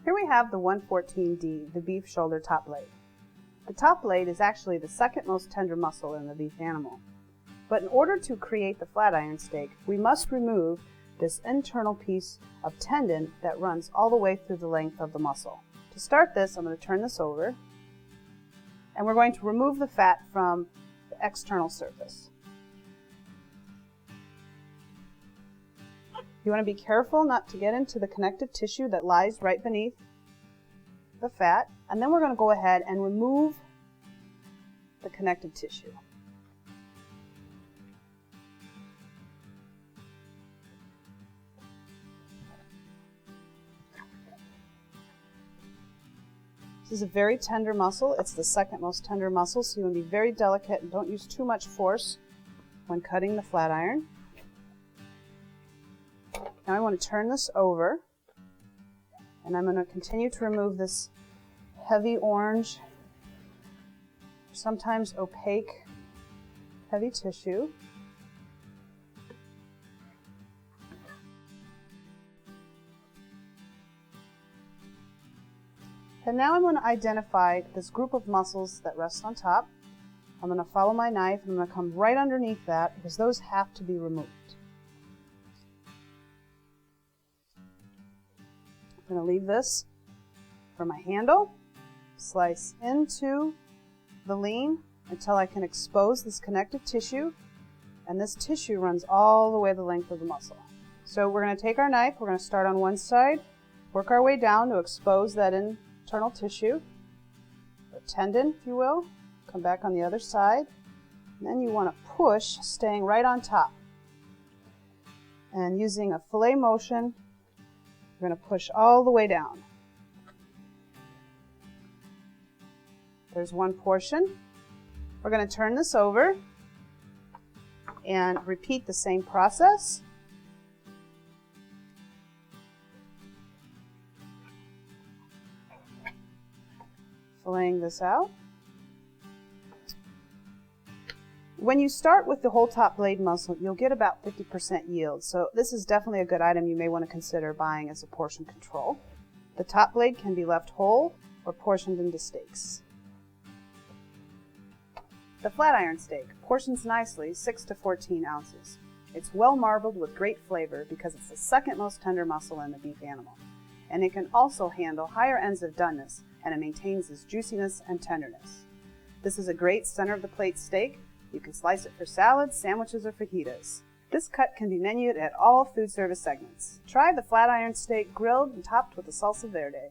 Here we have the 114D, the beef shoulder top blade. The top blade is actually the second most tender muscle in the beef animal. But in order to create the flat iron steak, we must remove this internal piece of tendon that runs all the way through the length of the muscle. To start this, I'm going to turn this over, and we're going to remove the fat from the external surface. You want to be careful not to get into the connective tissue that lies right beneath the fat, and then we're going to go ahead and remove the connective tissue. This is a very tender muscle. It's the second most tender muscle, so you want to be very delicate and don't use too much force when cutting the flat iron. Now I want to turn this over, and I'm going to continue to remove this heavy orange, sometimes opaque, heavy tissue. And now I'm going to identify this group of muscles that rest on top. I'm going to follow my knife and I'm going to come right underneath that because those have to be removed. I'm going to leave this for my handle, slice into the lean until I can expose this connective tissue, and this tissue runs all the way the length of the muscle. So we're going to take our knife, we're going to start on one side, work our way down to expose that internal tissue, or tendon if you will, come back on the other side, and then you want to push, staying right on top. And using a fillet motion, we're going to push all the way down. There's one portion. We're going to turn this over and repeat the same process. Filleting this out. When you start with the whole top blade muscle, you'll get about 50% yield. So this is definitely a good item you may want to consider buying as a portion control. The top blade can be left whole or portioned into steaks. The flat iron steak portions nicely 6 to 14 ounces. It's well marbled with great flavor because it's the second most tender muscle in the beef animal. And it can also handle higher ends of doneness, and it maintains its juiciness and tenderness. This is a great center of the plate steak. You can slice it for salads, sandwiches, or fajitas. This cut can be menued at all food service segments. Try the flat iron steak grilled and topped with a salsa verde.